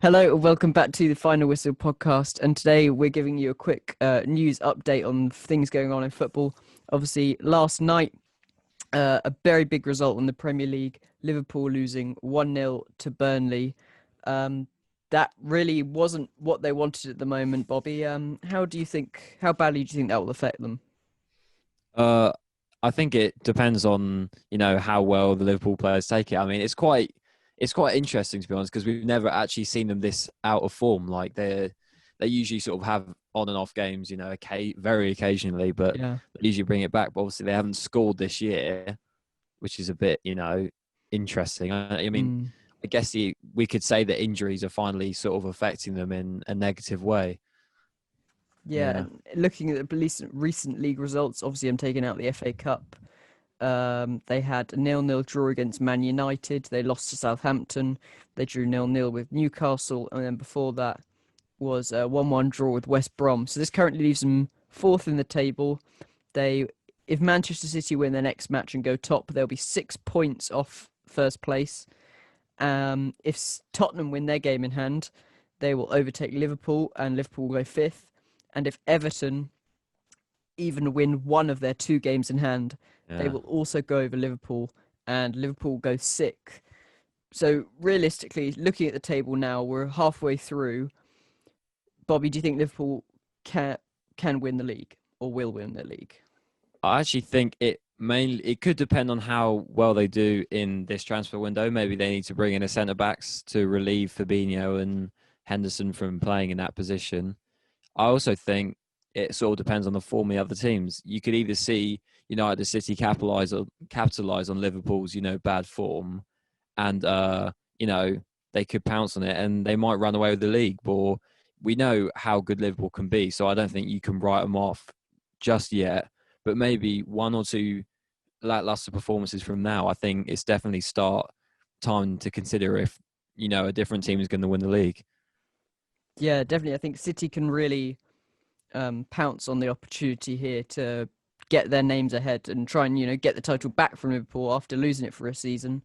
Hello, and welcome back to the Final Whistle podcast. And today we're giving you a quick news update on things going on in football. Obviously, last night, a very big result in the Premier League. Liverpool losing 1-0 to Burnley. That really wasn't what they wanted at the moment, Bobby. How badly do you think that will affect them? Uh, I think it depends on how well the Liverpool players take it. I mean, it's quite interesting to be honest because we've never actually seen them this out of form. Like they usually sort of have on and off games, very occasionally, but Yeah. they usually bring it back. But obviously they haven't scored this year, which is a bit interesting. I mean, Mm. I guess we could say that injuries are finally sort of affecting them in a negative way. Yeah, Yeah. and looking at the recent league results, obviously I'm taking out the FA Cup. They had a 0-0 draw against Man United. They lost to Southampton. They drew 0-0 with Newcastle, and then before that was a 1-1 draw with West Brom. So this currently leaves them fourth in the table. They, if Manchester City win their next match and go top, they'll be 6 points off first place. If Tottenham win their game in hand, they will overtake Liverpool, and Liverpool will go fifth. And if Everton even win one of their two games in hand, they Yeah. will also go over Liverpool, and Liverpool go sixth. So realistically, looking at the table now, we're halfway through. Bobby, do you think Liverpool can can win the league or will win the league? I actually think it could depend on how well they do in this transfer window. Maybe they need to bring in a centre backs to relieve Fabinho and Henderson from playing in that position. I also think it sort of depends on the form of the other teams. You could either see United City capitalize on Liverpool's bad form, and you know they could pounce on it and they might run away with the league. Or we know how good Liverpool can be, so I don't think you can write them off just yet. But maybe one or two lackluster performances from now, I think it's definitely start time to consider if a different team is going to win the league. Yeah, definitely. I think City can really pounce on the opportunity here to get their names ahead and try and get the title back from Liverpool after losing it for a season.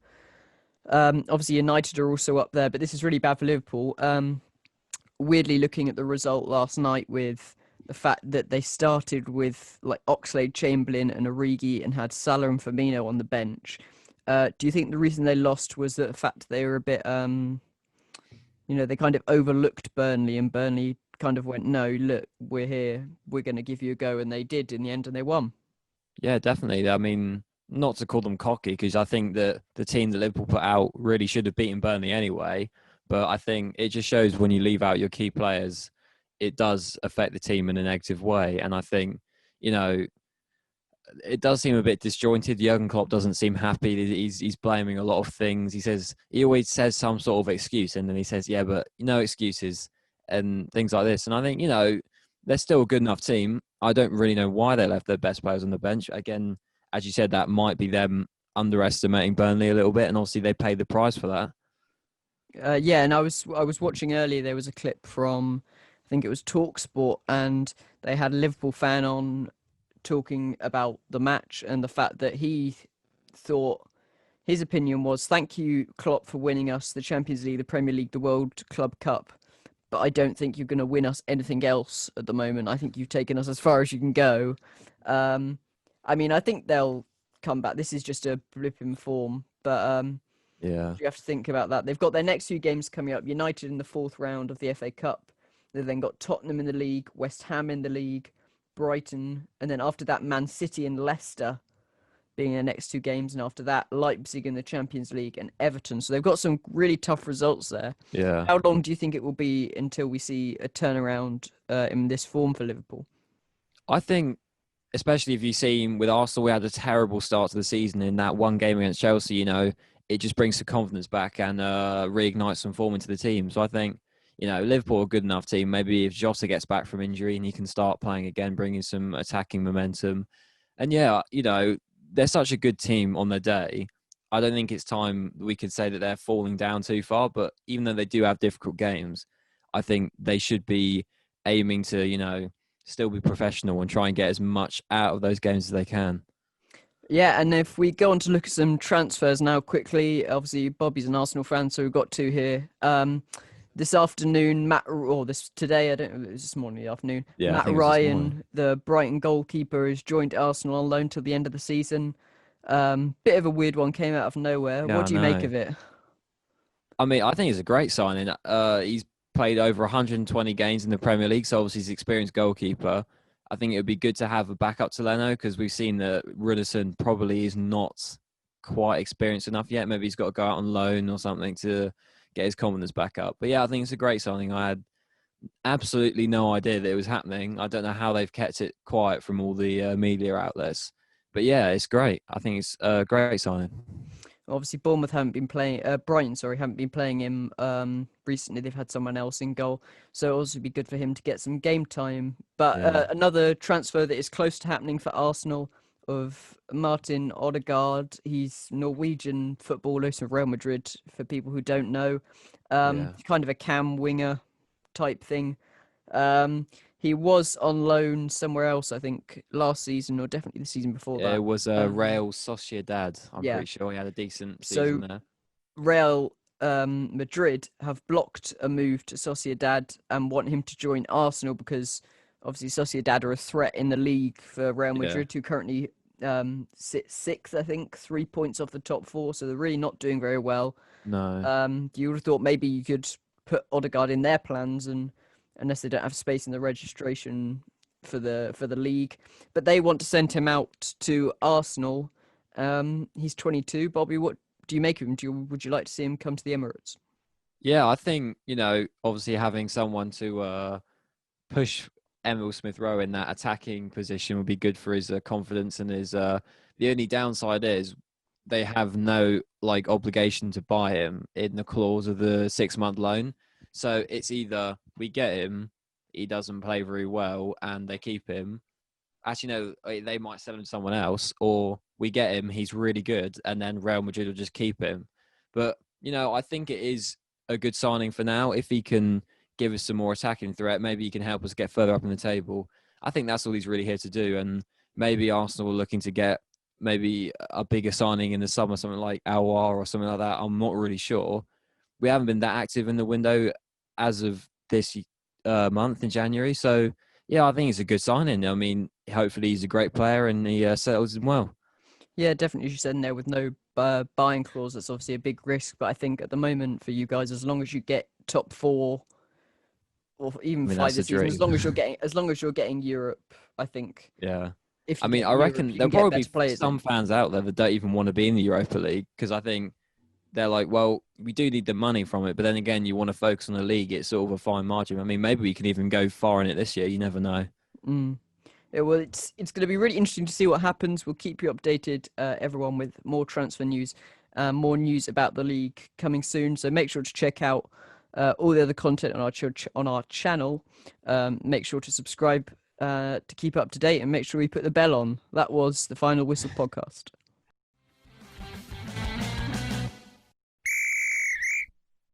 Obviously, United are also up there, but this is really bad for Liverpool. Weirdly, looking at the result last night with the fact that they started with like Oxlade, Chamberlain, and Origi, and had Salah and Firmino on the bench. Do you think the reason they lost was the fact they were a bit, they kind of overlooked Burnley, and Burnley kind of went, "No, look, we're here. We're going to give you a go," and they did in the end, and they won. Yeah, definitely. I mean, not to call them cocky because I think that the team that Liverpool put out really should have beaten Burnley anyway. But I think it just shows when you leave out your key players, it does affect the team in a negative way. And I think, you know, it does seem a bit disjointed. Jurgen Klopp doesn't seem happy. He's blaming a lot of things. He always says some sort of excuse, and then he says, "Yeah, but no excuses," and things like this. And I think they're still a good enough team. I don't really know why they left their best players on the bench. Again, as you said, that might be them underestimating Burnley a little bit, and obviously they paid the price for that. Yeah, and I was watching earlier. There was a clip from, I think it was Talksport, and they had a Liverpool fan on talking about the match and the fact that he thought his opinion was, "Thank you, Klopp, for winning us the Champions League, the Premier League, the World Club Cup. But I don't think you're going to win us anything else at the moment. I think you've taken us as far as you can go." Um, I mean, I think they'll come back. This is just a blip in form, but Yeah. you have to think about that. They've got their next few games coming up. United in the fourth round of the FA Cup. They've then got Tottenham in the league, West Ham in the league, Brighton, and then after that, Man City and Leicester being their next two games, and after that, Leipzig in the Champions League and Everton. So they've got some really tough results there. Yeah. How long do you think it will be until we see a turnaround in this form for Liverpool? I think, especially if you see with Arsenal, we had a terrible start to the season in that one game against Chelsea. It just brings some confidence back and reignites some form into the team. So I think, Liverpool are a good enough team. Maybe if Jota gets back from injury and he can start playing again, bringing some attacking momentum. And yeah, they're such a good team on their day. I don't think it's time we could say that they're falling down too far. But even though they do have difficult games, I think they should be aiming to, still be professional and try and get as much out of those games as they can. Yeah, and if we go on to look at some transfers now quickly, obviously Bobby's an Arsenal fan, so we've got two here. this afternoon, today, I don't know, it was this morning, the afternoon. Yeah, I Matt think it was this morning. Ryan, the Brighton goalkeeper, has joined Arsenal on loan till the end of the season. Bit of a weird one, came out of nowhere. Yeah, What I do you make know. of it? I mean, I think it's a great signing. He's played over 120 games in the Premier League, so obviously he's an experienced goalkeeper. I think it would be good to have a backup to Leno because we've seen that Rudigerson probably is not quite experienced enough yet. Maybe he's got to go out on loan or something to get his confidence back up. But yeah, I think it's a great signing. I had absolutely no idea that it was happening. I don't know how they've kept it quiet from all the media outlets. But yeah, it's great. I think it's a great signing. Obviously, Bournemouth haven't been playing. Brighton, sorry, haven't been playing him recently. They've had someone else in goal, so it'll also be good for him to get some game time. But Yeah, another transfer that is close to happening for Arsenal of Martin Odegaard. He's Norwegian footballer from Real Madrid. For people who don't know, yeah. kind of a cam winger type thing. Um, he was on loan somewhere else, I think, last season or definitely the season before It that. was Um, Real Sociedad. I'm yeah. pretty sure he had a decent season So there. Real Madrid have blocked a move to Sociedad and want him to join Arsenal because obviously Sociedad are a threat in the league for Real Yeah. Madrid, who currently sit sixth, I think, 3 points off the top four. So they're really not doing very well. No. You would have thought maybe you could put Odegaard in their plans, and unless they don't have space in the registration for the league, but they want to send him out to Arsenal. He's 22. Bobby, what do you make of him? Would you like to see him come to the Emirates? Yeah, I think, obviously having someone to push Emil Smith Rowe in that attacking position would be good for his confidence and his. The only downside is they have no obligation to buy him in the clause of the 6 month loan. So it's either we get him, he doesn't play very well, and they keep him. Actually, no, they might sell him to someone else, or we get him, he's really good, and then Real Madrid will just keep him. But I think it is a good signing for now. If he can give us some more attacking threat, maybe he can help us get further up in the table. I think that's all he's really here to do. And maybe Arsenal are looking to get maybe a bigger signing in the summer, something like Aouar or something like that. I'm not really sure. We haven't been that active in the window as of this month in January. So, yeah, I think it's a good signing. I mean, hopefully he's a great player and he settles in well. Yeah, definitely. As you said in there, with no buying clause, that's obviously a big risk. But I think at the moment for you guys, as long as you get top four or I even mean, five that's the this season, dream. as long as you're getting Europe, I think Yeah. if I you mean, get I Europe, reckon you there'll can get probably better be players some in. fans out there that don't even want to be in the Europa League because I think they're like, well, we do need the money from it, but then again, you want to focus on the league. It's sort of a fine margin. I mean, maybe we can even go far in it this year. You never know. Mm. Yeah, well, it's going to be really interesting to see what happens. We'll keep you updated, everyone, with more transfer news, more news about the league coming soon. So make sure to check out all the other content on our channel. Make sure to subscribe to keep up to date, and make sure we put the bell on. That was the Final Whistle podcast.